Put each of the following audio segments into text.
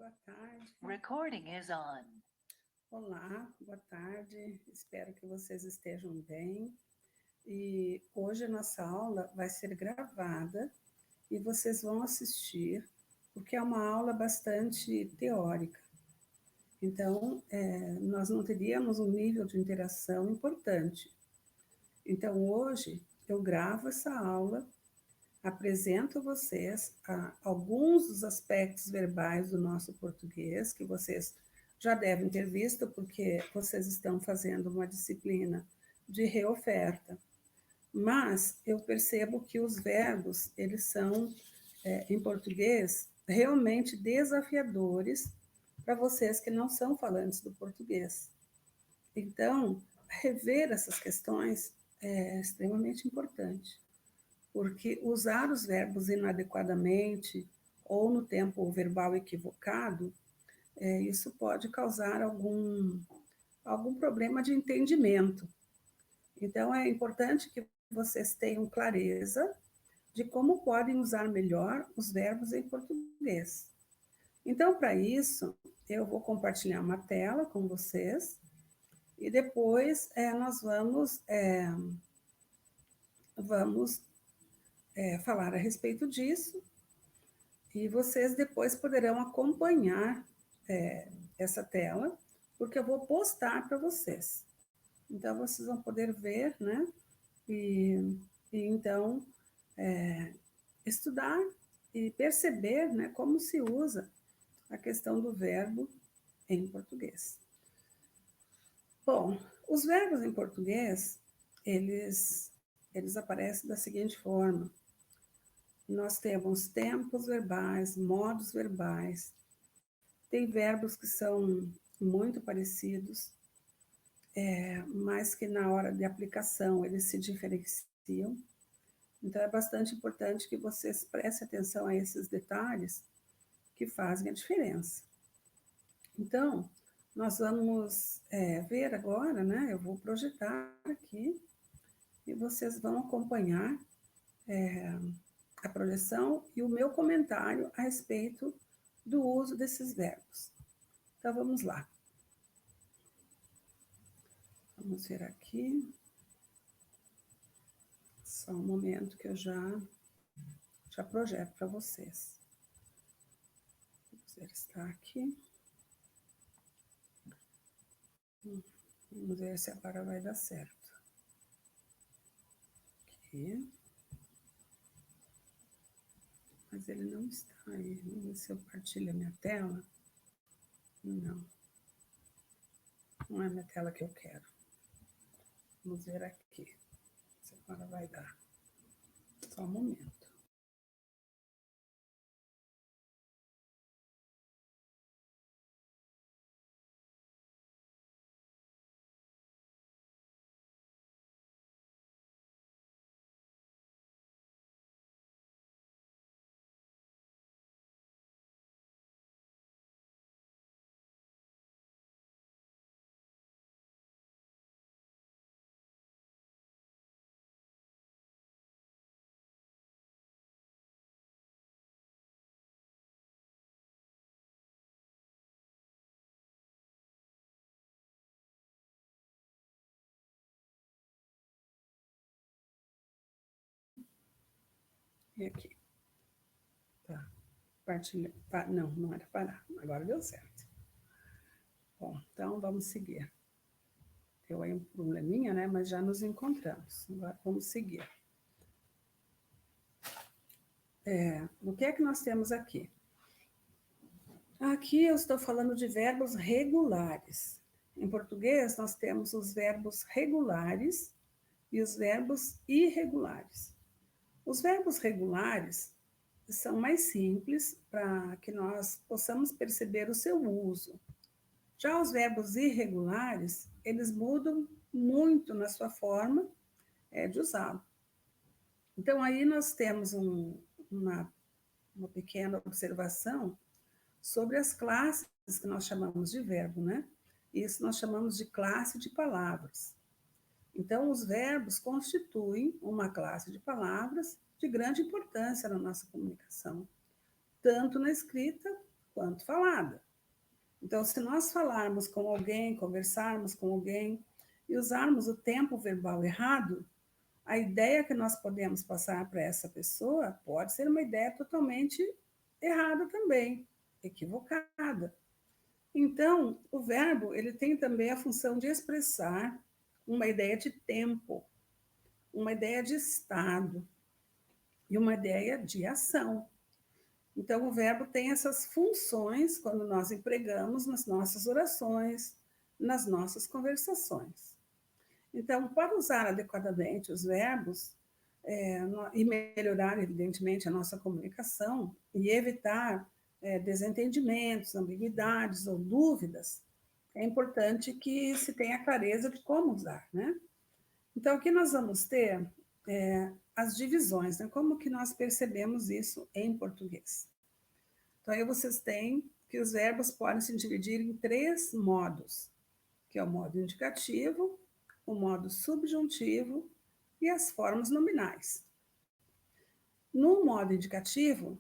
boa tarde. Recording is on. Olá, boa tarde. Espero que vocês estejam bem. E hoje a nossa aula vai ser gravada e vocês vão assistir, porque é uma aula bastante teórica. Então, nós não teríamos um nível de interação importante. Então, hoje eu gravo essa aula, apresento a vocês alguns dos aspectos verbais do nosso português, que vocês já devem ter visto, porque vocês estão fazendo uma disciplina de reoferta. Mas eu percebo que os verbos, eles são, em português, realmente desafiadores para vocês que não são falantes do português. Então, rever essas questões é extremamente importante, porque usar os verbos inadequadamente ou no tempo verbal equivocado, isso pode causar algum problema de entendimento. Então, é importante que vocês tenham clareza de como podem usar melhor os verbos em português. Então, para isso, eu vou compartilhar uma tela com vocês e depois nós vamos falar a respeito disso e vocês depois poderão acompanhar essa tela, porque eu vou postar para vocês. Então, vocês vão poder ver, né? E então, estudar e perceber, né, como se usa a questão do verbo em português. Bom, os verbos em português, eles aparecem da seguinte forma. Nós temos tempos verbais, modos verbais, tem verbos que são muito parecidos, mas que na hora de aplicação eles se diferenciam. Então, é bastante importante que vocês prestem atenção a esses detalhes que fazem a diferença. Então, nós vamos ver agora, né? Eu vou projetar aqui e vocês vão acompanhar a projeção e o meu comentário a respeito do uso desses verbos. Então, vamos lá. Vamos ver aqui. Só um momento que eu já projeto para vocês. Vamos ver se está aqui. Vamos ver se agora vai dar certo. Aqui. Mas ele não está aí. Vamos ver se eu partilho a minha tela. Não. Não é a minha tela que eu quero. Vamos ver aqui. Se agora vai dar. Só um momento. E aqui. Tá. Partilha. Não, não era parar. Agora deu certo. Bom, então vamos seguir. Deu aí um probleminha, né? Mas já nos encontramos. Agora vamos seguir. O que é que nós temos aqui? Aqui eu estou falando de verbos regulares. Em português, nós temos os verbos regulares e os verbos irregulares. Os verbos regulares são mais simples para que nós possamos perceber o seu uso. Já os verbos irregulares, eles mudam muito na sua forma de usá-lo. Então, aí nós temos uma pequena observação sobre as classes que nós chamamos de verbo, né? Isso nós chamamos de classe de palavras. Então, os verbos constituem uma classe de palavras de grande importância na nossa comunicação, tanto na escrita quanto falada. Então, se nós falarmos com alguém, conversarmos com alguém e usarmos o tempo verbal errado, a ideia que nós podemos passar para essa pessoa pode ser uma ideia totalmente errada também, equivocada. Então, o verbo ele tem também a função de expressar uma ideia de tempo, uma ideia de estado e uma ideia de ação. Então, o verbo tem essas funções quando nós empregamos nas nossas orações, nas nossas conversações. Então, para usar adequadamente os verbos e melhorar, evidentemente, a nossa comunicação e evitar desentendimentos, ambiguidades ou dúvidas, é importante que se tenha clareza de como usar, né? Então, aqui nós vamos ter as divisões, né? Como que nós percebemos isso em português. Então, aí vocês têm que os verbos podem se dividir em 3 modos, que é o modo indicativo, o modo subjuntivo e as formas nominais. No modo indicativo,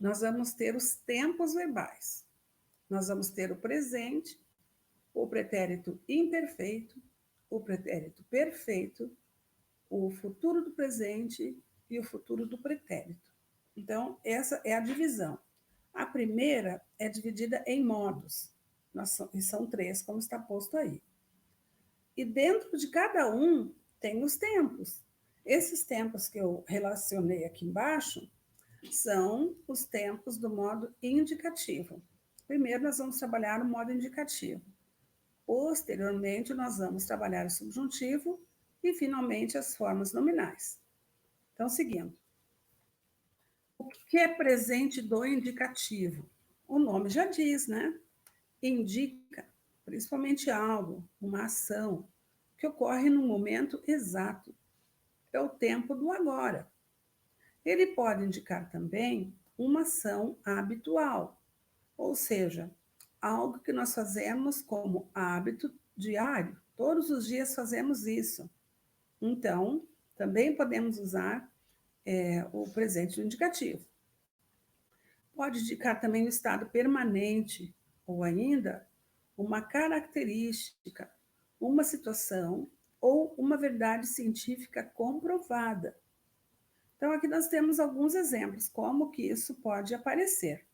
nós vamos ter os tempos verbais. Nós vamos ter o presente, o pretérito imperfeito, o pretérito perfeito, o futuro do presente e o futuro do pretérito. Então, essa é a divisão. A primeira é dividida em modos, e são 3, como está posto aí. E dentro de cada um tem os tempos. Esses tempos que eu relacionei aqui embaixo são os tempos do modo indicativo. Primeiro, nós vamos trabalhar o modo indicativo. Posteriormente, nós vamos trabalhar o subjuntivo e, finalmente, as formas nominais. Então, seguindo. O que é presente do indicativo? O nome já diz, né? Indica, principalmente algo, uma ação, que ocorre no momento exato. É o tempo do agora. Ele pode indicar também uma ação habitual, ou seja, algo que nós fazemos como hábito diário. Todos os dias fazemos isso. Então, também podemos usar o presente indicativo. Pode indicar também o estado permanente, ou ainda uma característica, uma situação ou uma verdade científica comprovada. Então, aqui nós temos alguns exemplos, como que isso pode aparecer.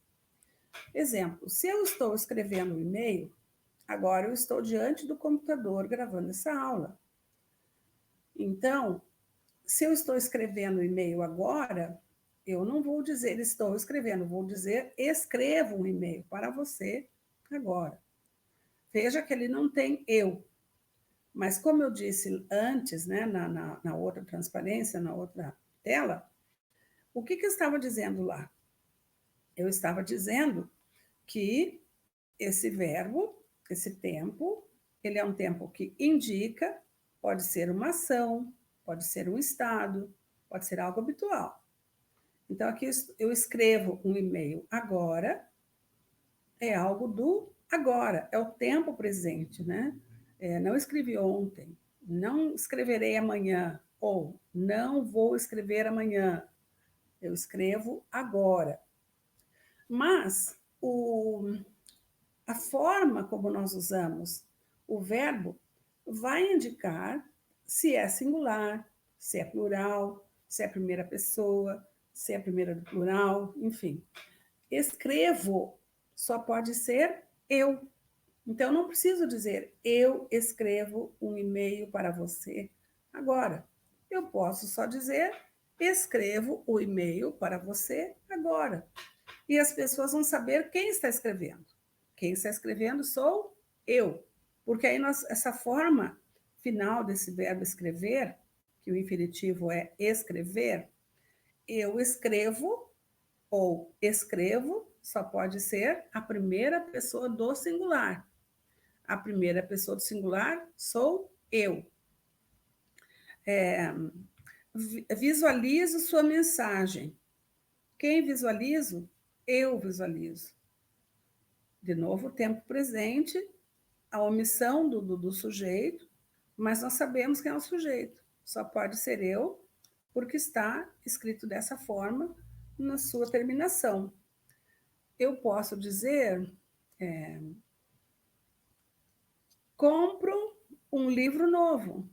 Exemplo, se eu estou escrevendo um e-mail, agora eu estou diante do computador gravando essa aula. Então, se eu estou escrevendo um e-mail agora, eu não vou dizer estou escrevendo, vou dizer escrevo um e-mail para você agora. Veja que ele não tem eu. Mas como eu disse antes, né, na outra transparência, na outra tela, o que eu estava dizendo lá? Eu estava dizendo que esse verbo, esse tempo, ele é um tempo que indica, pode ser uma ação, pode ser um estado, pode ser algo habitual. Então, aqui eu escrevo um e-mail agora, é algo do agora, é o tempo presente, né? Não escrevi ontem, não escreverei amanhã, ou não vou escrever amanhã, eu escrevo agora. Mas a forma como nós usamos o verbo vai indicar se é singular, se é plural, se é primeira pessoa, se é primeira do plural, enfim. Escrevo só pode ser eu. Então, eu não preciso dizer eu escrevo um e-mail para você agora. Eu posso só dizer escrevo o e-mail para você agora. E as pessoas vão saber quem está escrevendo. Quem está escrevendo sou eu. Porque aí essa forma final desse verbo escrever, que o infinitivo é escrever, eu escrevo ou escrevo só pode ser a primeira pessoa do singular. A primeira pessoa do singular sou eu. Visualizo sua mensagem. Quem visualizo? Eu visualizo. De novo, o tempo presente, a omissão do sujeito, mas nós sabemos quem é o sujeito. Só pode ser eu, porque está escrito dessa forma na sua terminação. eu posso dizer, compro um livro novo.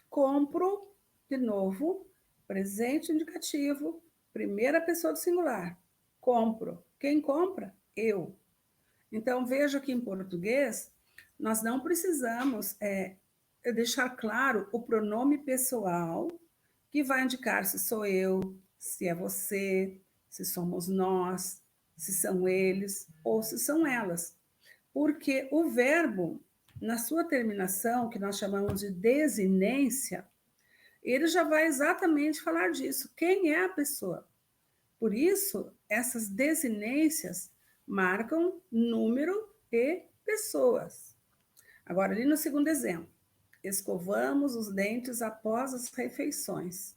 Compro, de novo, presente indicativo, primeira pessoa do singular. Compro. Quem compra? Eu. Então, veja que em português, nós não precisamos deixar claro o pronome pessoal, que vai indicar se sou eu, se é você, se somos nós, se são eles ou se são elas. Porque o verbo, na sua terminação, que nós chamamos de desinência, ele já vai exatamente falar disso. Quem é a pessoa? Por isso, essas desinências marcam número e pessoas. Agora, ali no segundo exemplo, escovamos os dentes após as refeições.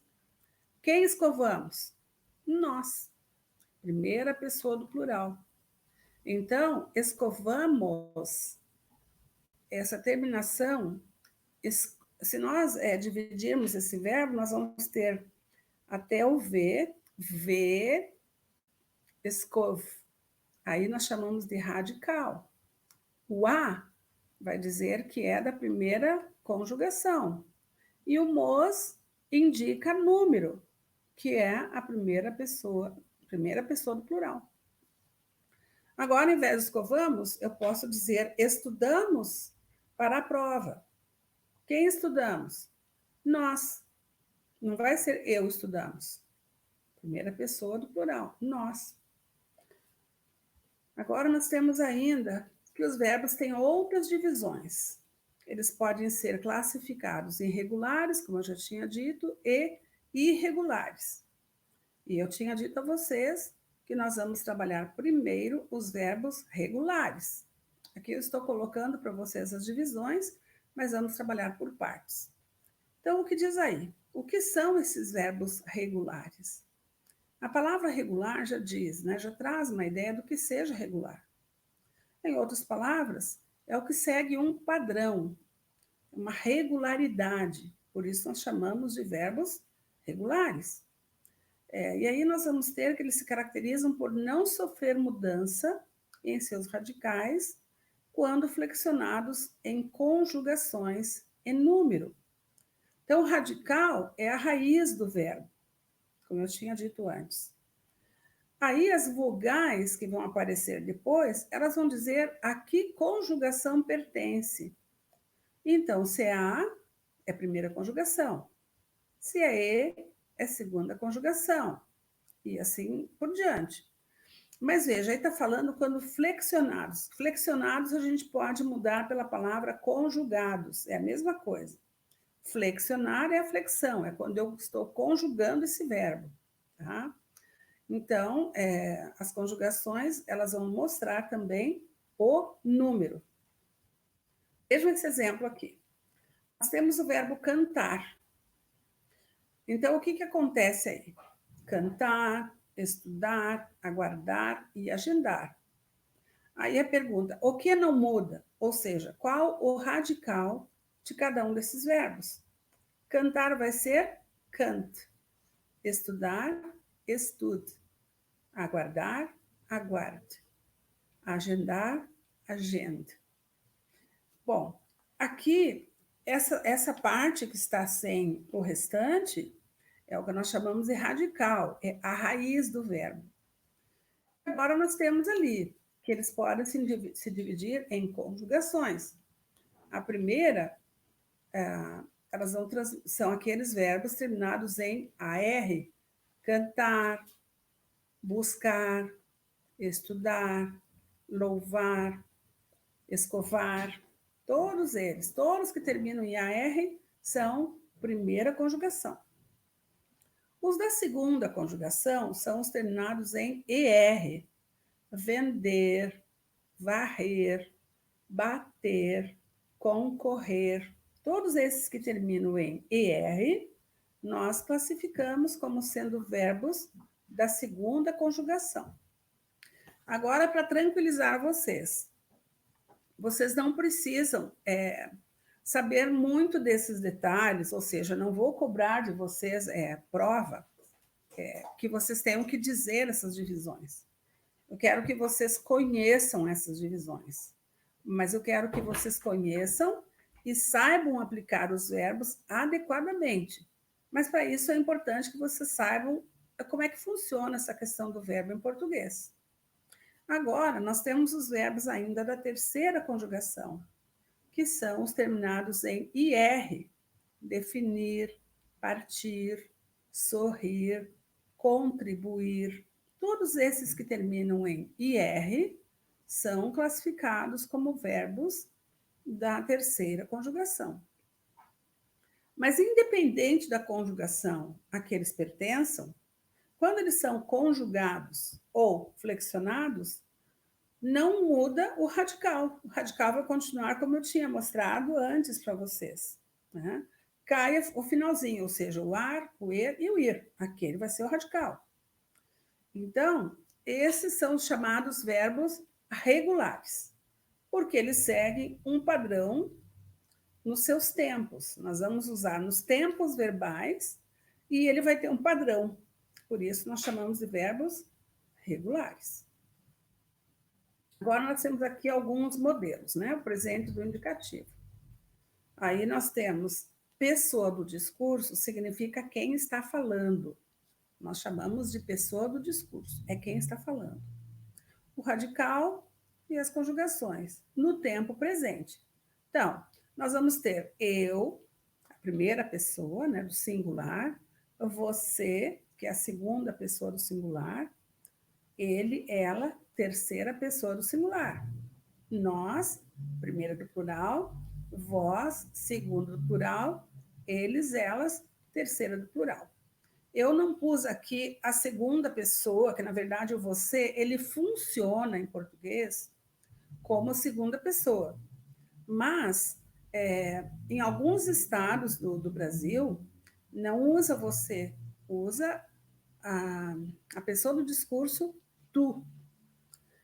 Quem escovamos? Nós, primeira pessoa do plural. Então, escovamos, essa terminação, se nós dividirmos esse verbo, nós vamos ter até o V, escov. Aí nós chamamos de radical. O A vai dizer que é da primeira conjugação. E o mos indica número, que é a primeira pessoa do plural. Agora, em vez de escovamos, eu posso dizer estudamos para a prova. Quem estudamos? Nós. Não vai ser eu estudamos. Primeira pessoa do plural, nós. Agora nós temos ainda que os verbos têm outras divisões. Eles podem ser classificados em regulares, como eu já tinha dito, e irregulares. E eu tinha dito a vocês que nós vamos trabalhar primeiro os verbos regulares. Aqui eu estou colocando para vocês as divisões, mas vamos trabalhar por partes. Então, o que diz aí? O que são esses verbos regulares? A palavra regular já diz, né, já traz uma ideia do que seja regular. Em outras palavras, é o que segue um padrão, uma regularidade. Por isso nós chamamos de verbos regulares. E aí nós vamos ter que eles se caracterizam por não sofrer mudança em seus radicais quando flexionados em conjugações em número. Então, o radical é a raiz do verbo, como eu tinha dito antes. Aí as vogais que vão aparecer depois, elas vão dizer a que conjugação pertence. Então, se é A, é primeira conjugação. Se é E, é segunda conjugação. E assim por diante. Mas veja, aí está falando quando flexionados. Flexionados a gente pode mudar pela palavra conjugados. É a mesma coisa. Flexionar é a flexão, é quando eu estou conjugando esse verbo. Tá? Então, as conjugações, elas vão mostrar também o número. Vejam esse exemplo aqui. Nós temos o verbo cantar. Então, o que acontece aí? Cantar, estudar, aguardar e agendar. Aí a pergunta, o que não muda? Ou seja, qual o radical de cada um desses verbos? Cantar vai ser cant. Estudar, estude. Aguardar, aguarde. Agendar, agende. Bom, aqui, essa parte que está sem o restante é o que nós chamamos de radical, é a raiz do verbo. Agora nós temos ali que eles podem se dividir em conjugações. A primeira, são aqueles verbos terminados em AR, cantar, buscar, estudar, louvar, escovar, todos eles, todos que terminam em AR são primeira conjugação. Os da segunda conjugação são os terminados em ER, vender, varrer, bater, concorrer. Todos esses que terminam em ER, nós classificamos como sendo verbos da segunda conjugação. Agora, para tranquilizar vocês não precisam saber muito desses detalhes, ou seja, não vou cobrar de vocês prova que vocês tenham que dizer essas divisões. Eu quero que vocês conheçam essas divisões, mas eu quero que vocês conheçam e saibam aplicar os verbos adequadamente. Mas para isso é importante que vocês saibam como é que funciona essa questão do verbo em português. Agora, nós temos os verbos ainda da terceira conjugação, que são os terminados em IR: definir, partir, sorrir, contribuir. Todos esses que terminam em IR são classificados como verbos da terceira conjugação. Mas, independente da conjugação a que eles pertençam, quando eles são conjugados ou flexionados, não muda o radical. O radical vai continuar como eu tinha mostrado antes para vocês. Né? Cai o finalzinho, ou seja, o ar, o er e o ir. Aquele vai ser o radical. Então, esses são os chamados verbos regulares, porque eles seguem um padrão nos seus tempos. Nós vamos usar nos tempos verbais e ele vai ter um padrão. Por isso, nós chamamos de verbos regulares. Agora, nós temos aqui alguns modelos, né? O presente do indicativo. Aí nós temos pessoa do discurso, significa quem está falando. Nós chamamos de pessoa do discurso, é quem está falando. O radical e as conjugações, no tempo presente. Então, nós vamos ter eu, a primeira pessoa, né, do singular, você, que é a segunda pessoa do singular, ele, ela, terceira pessoa do singular. Nós, primeira do plural, vós, segunda do plural, eles, elas, terceira do plural. Eu não pus aqui a segunda pessoa, que na verdade o você, ele funciona em português como segunda pessoa. Mas, em alguns estados do Brasil, não usa você, usa a pessoa do discurso tu.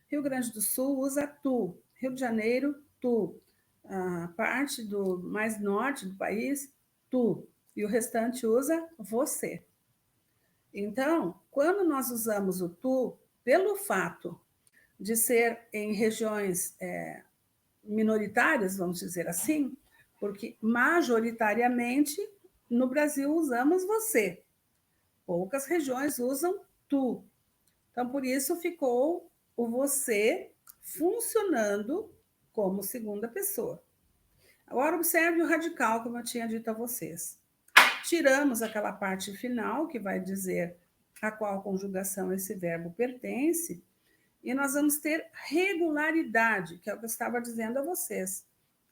Rio Grande do Sul usa tu. Rio de Janeiro, tu. A parte do mais norte do país, tu. E o restante usa você. Então, quando nós usamos o tu, pelo fato de ser em regiões minoritárias, vamos dizer assim, porque majoritariamente no Brasil usamos você. Poucas regiões usam tu. Então, por isso ficou o você funcionando como segunda pessoa. Agora, observe o radical, como eu tinha dito a vocês. Tiramos aquela parte final, que vai dizer a qual conjugação esse verbo pertence, e nós vamos ter regularidade, que é o que eu estava dizendo a vocês.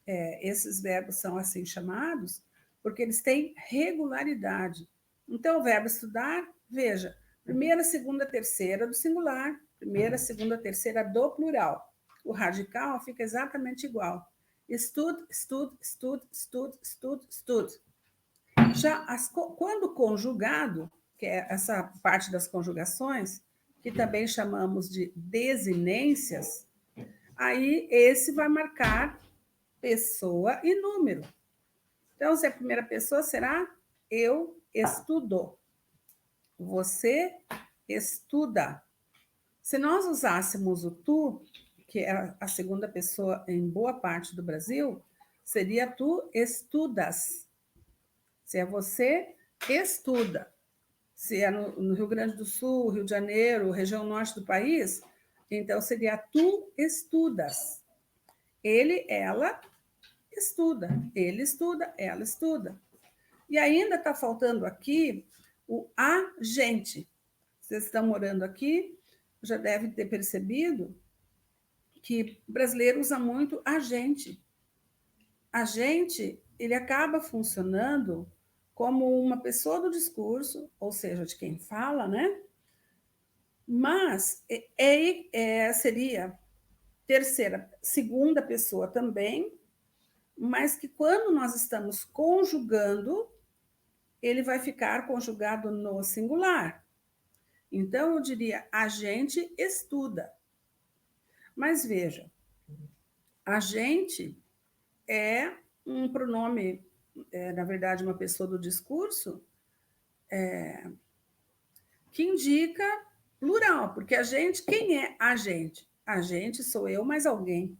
Esses verbos são assim chamados porque eles têm regularidade. Então, o verbo estudar, veja, primeira, segunda, terceira do singular, primeira, segunda, terceira do plural. O radical fica exatamente igual. Estude, estude, estude, estude, estude, estude. Já quando conjugado, que é essa parte das conjugações, que também chamamos de desinências, aí esse vai marcar pessoa e número. Então, se a primeira pessoa será eu estudo. Você estuda. Se nós usássemos o tu, que é a segunda pessoa em boa parte do Brasil, seria tu estudas. Se é você, estuda. Se é no Rio Grande do Sul, Rio de Janeiro, região norte do país, então seria tu estudas. Ele, ela estuda. Ele estuda, ela estuda. E ainda está faltando aqui o agente. Vocês estão morando aqui, já devem ter percebido que o brasileiro usa muito agente. Agente, ele acaba funcionando como uma pessoa do discurso, ou seja, de quem fala, né? Mas seria terceira, segunda pessoa também, mas que quando nós estamos conjugando, ele vai ficar conjugado no singular. Então, eu diria, a gente estuda. Mas veja, a gente é um pronome, na verdade, uma pessoa do discurso, que indica plural, porque a gente, quem é a gente? A gente sou eu mais alguém.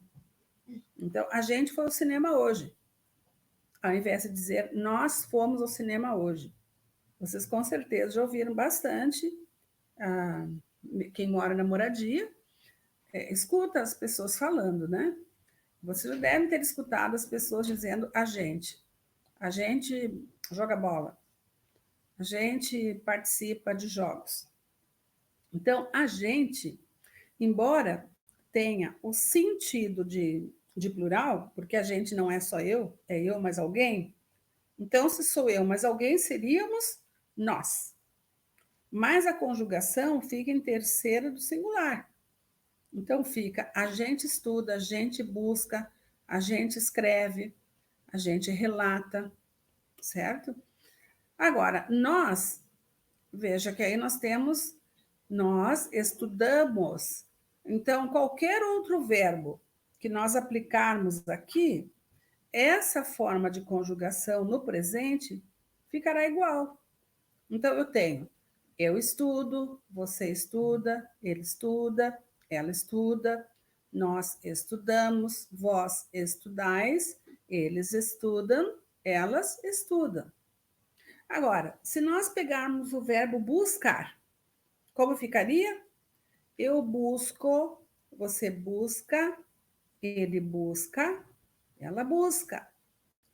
Então, a gente foi ao cinema hoje, ao invés de dizer nós fomos ao cinema hoje. Vocês com certeza já ouviram bastante, ah, quem mora na moradia, escuta as pessoas falando, né? Vocês já devem ter escutado as pessoas dizendo a gente joga bola, a gente participa de jogos. Então, a gente, embora tenha o sentido de plural, porque a gente não é só eu, é eu mais alguém, então, se sou eu mais alguém, seríamos nós. Mas a conjugação fica em terceira do singular. Então, fica a gente estuda, a gente busca, a gente escreve, a gente relata, certo? Agora, nós, veja que aí nós temos, nós estudamos. Então, qualquer outro verbo que nós aplicarmos aqui, essa forma de conjugação no presente ficará igual. Então, eu tenho eu estudo, você estuda, ele estuda, ela estuda, nós estudamos, vós estudais, eles estudam, elas estudam. Agora, se nós pegarmos o verbo buscar, como ficaria? Eu busco, você busca, ele busca, ela busca,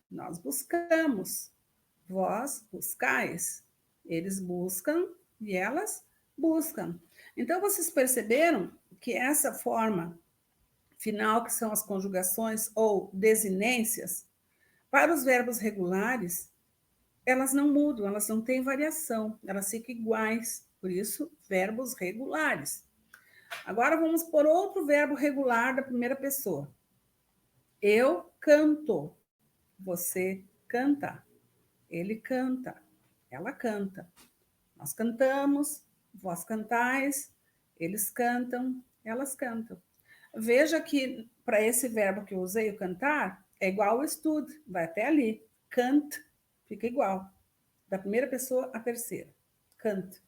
nós buscamos, vós buscais, eles buscam e elas buscam. Então, vocês perceberam que essa forma final, que são as conjugações ou desinências, para os verbos regulares, elas não mudam, elas não têm variação, elas ficam iguais, por isso, verbos regulares. Agora vamos por outro verbo regular da primeira pessoa. Eu canto, você canta, ele canta, ela canta. Nós cantamos, vós cantais, eles cantam, elas cantam. Veja que para esse verbo que eu usei, o cantar, é igual ao estude, vai até ali. Cant, fica igual. Da primeira pessoa à terceira. Cant.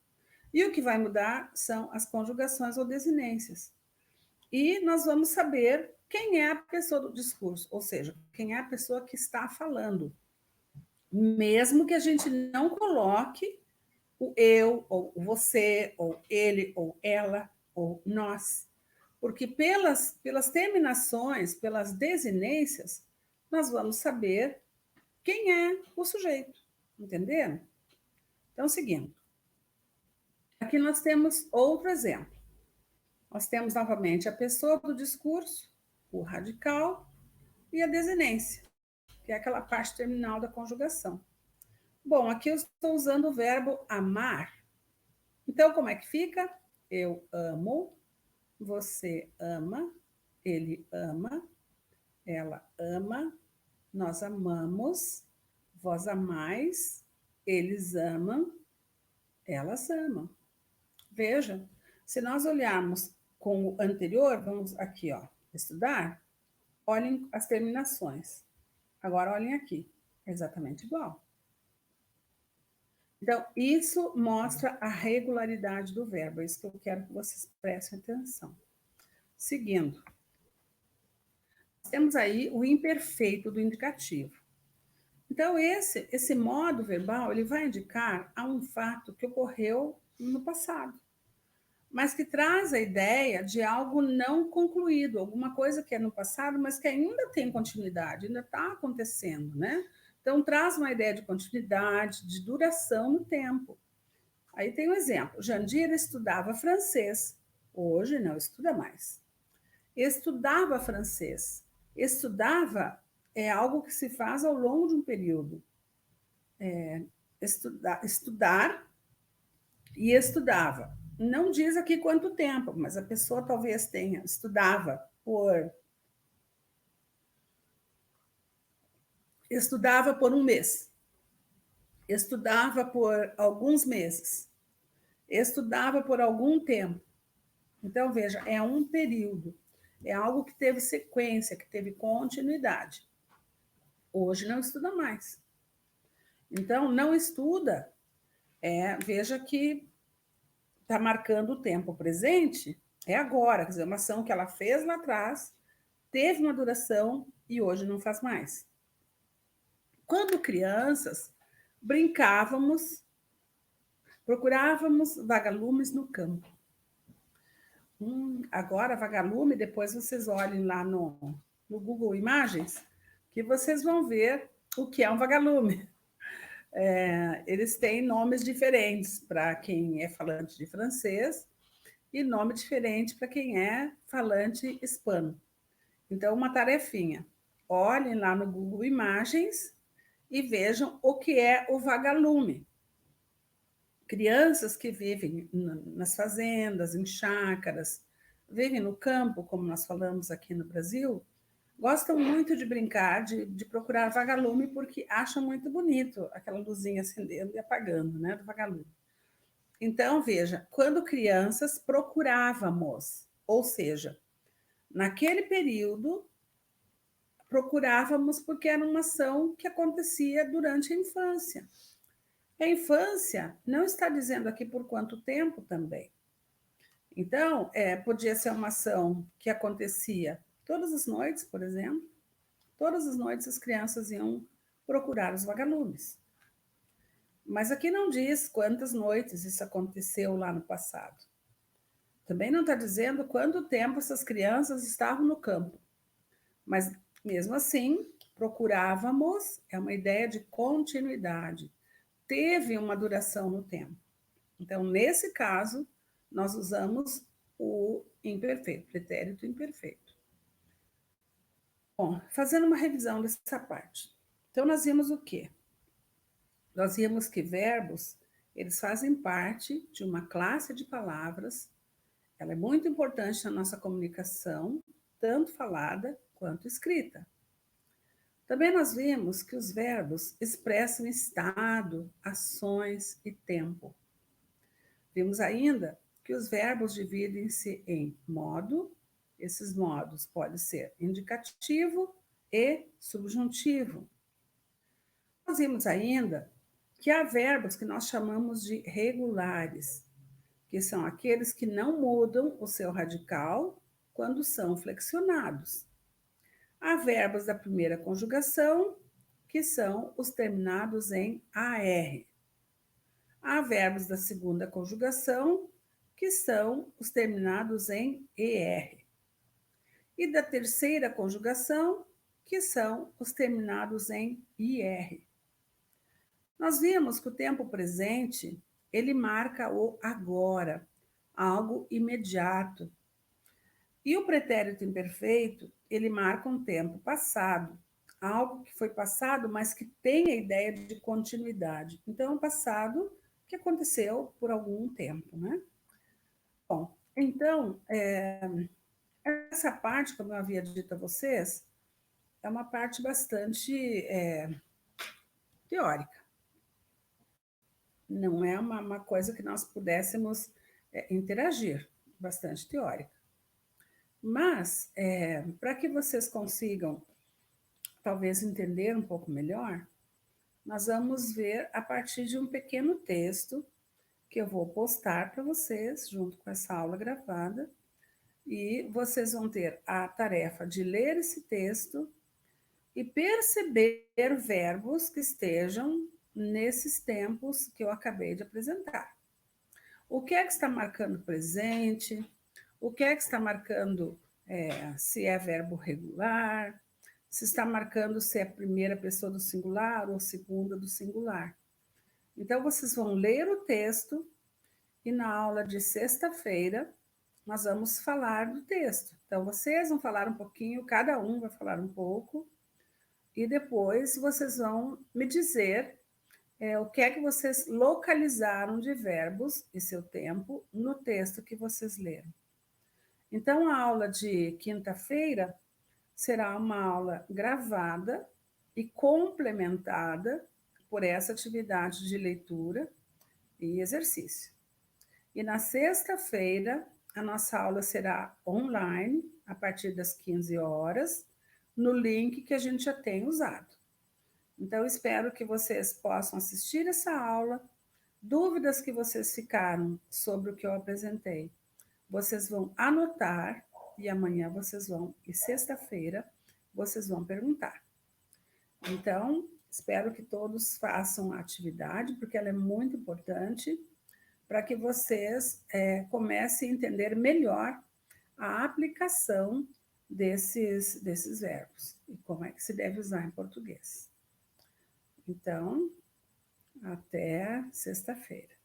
E o que vai mudar são as conjugações ou desinências. E nós vamos saber quem é a pessoa do discurso, ou seja, quem é a pessoa que está falando. Mesmo que a gente não coloque o eu, ou você, ou ele, ou ela, ou nós. Porque pelas terminações, pelas desinências, nós vamos saber quem é o sujeito. Entenderam? Então, seguindo. Aqui nós temos outro exemplo. Nós temos novamente a pessoa do discurso, o radical, e a desinência, que é aquela parte terminal da conjugação. Bom, aqui eu estou usando o verbo amar. Então, como é que fica? Eu amo, você ama, ele ama, ela ama, nós amamos, vós amais, eles amam, elas amam. Veja, se nós olharmos com o anterior, vamos aqui, ó, estudar, olhem as terminações. Agora olhem aqui, é exatamente igual. Então, isso mostra a regularidade do verbo, é isso que eu quero que vocês prestem atenção. Seguindo, temos aí o imperfeito do indicativo. Então, esse modo verbal, ele vai indicar a um fato que ocorreu no passado, mas que traz a ideia de algo não concluído, alguma coisa que é no passado, mas que ainda tem continuidade, ainda está acontecendo, né? Então, traz uma ideia de continuidade, de duração no tempo. Aí tem um exemplo. Jandira estudava francês. Hoje não estuda mais. Estudava francês. Estudava é algo que se faz ao longo de um período. Estudar e estudava. Não diz aqui quanto tempo, mas a pessoa talvez tenha. Estudava por um mês. Estudava por alguns meses. Estudava por algum tempo. Então, veja, é um período. É algo que teve sequência, que teve continuidade. Hoje não estuda mais. Então, não estuda, veja que está marcando o tempo presente, é agora, quer dizer, uma ação que ela fez lá atrás, teve uma duração e hoje não faz mais. Quando crianças, brincávamos, procurávamos vagalumes no campo. Agora, vagalume, depois vocês olhem lá no Google Imagens, que vocês vão ver o que é um vagalume. Eles têm nomes diferentes para quem é falante de francês e nome diferente para quem é falante hispano. Então, uma tarefinha. Olhem lá no Google Imagens e vejam o que é o vagalume. Crianças que vivem nas fazendas, em chácaras, vivem no campo, como nós falamos aqui no Brasil, gostam muito de brincar, de procurar vagalume, porque acham muito bonito aquela luzinha acendendo e apagando, né, do vagalume. Então, veja, quando crianças procurávamos, ou seja, naquele período, procurávamos porque era uma ação que acontecia durante a infância. A infância não está dizendo aqui por quanto tempo também. Então, podia ser uma ação que acontecia todas as noites, por exemplo. Todas as noites as crianças iam procurar os vagalumes. Mas aqui não diz quantas noites isso aconteceu lá no passado. Também não está dizendo quanto tempo essas crianças estavam no campo. Mas, mesmo assim, procurávamos, é uma ideia de continuidade. Teve uma duração no tempo. Então, nesse caso, nós usamos o imperfeito, pretérito imperfeito. Bom, fazendo uma revisão dessa parte. Então, nós vimos o quê? Nós vimos que verbos, eles fazem parte de uma classe de palavras. Ela é muito importante na nossa comunicação, tanto falada quanto escrita. Também nós vimos que os verbos expressam estado, ações e tempo. Vimos ainda que os verbos dividem-se em modo, esses modos podem ser indicativo e subjuntivo. Nós vimos ainda que há verbos que nós chamamos de regulares, que são aqueles que não mudam o seu radical quando são flexionados. Há verbos da primeira conjugação, que são os terminados em AR. Há verbos da segunda conjugação, que são os terminados em ER. E da terceira conjugação, que são os terminados em IR. Nós vimos que o tempo presente, ele marca o agora, algo imediato. E o pretérito imperfeito, ele marca um tempo passado, algo que foi passado, mas que tem a ideia de continuidade. Então, é um passado que aconteceu por algum tempo, né? Bom, então, essa parte, como eu havia dito a vocês, é uma parte bastante teórica. Não é uma coisa que nós pudéssemos interagir, bastante teórica. Mas, para que vocês consigam, talvez, entender um pouco melhor, nós vamos ver a partir de um pequeno texto que eu vou postar para vocês, junto com essa aula gravada, e vocês vão ter a tarefa de ler esse texto e perceber verbos que estejam nesses tempos que eu acabei de apresentar. O que é que está marcando presente? O que é que está marcando se é verbo regular? Se está marcando se é a primeira pessoa do singular ou segunda do singular. Então, vocês vão ler o texto e na aula de sexta-feira nós vamos falar do texto. Então, vocês vão falar um pouquinho, cada um vai falar um pouco, e depois vocês vão me dizer o que é que vocês localizaram de verbos e seu tempo no texto que vocês leram. Então, a aula de quinta-feira será uma aula gravada e complementada por essa atividade de leitura e exercício. E na sexta-feira, a nossa aula será online, a partir das 15 horas, no link que a gente já tem usado. Então, espero que vocês possam assistir essa aula, Dúvidas que vocês ficaram sobre o que eu apresentei, vocês vão anotar e amanhã vocês vão, e sexta-feira, vocês vão perguntar. Então, espero que todos façam a atividade, porque ela é muito importante para que vocês comecem a entender melhor a aplicação desses verbos e como é que se deve usar em português. Então, até sexta-feira.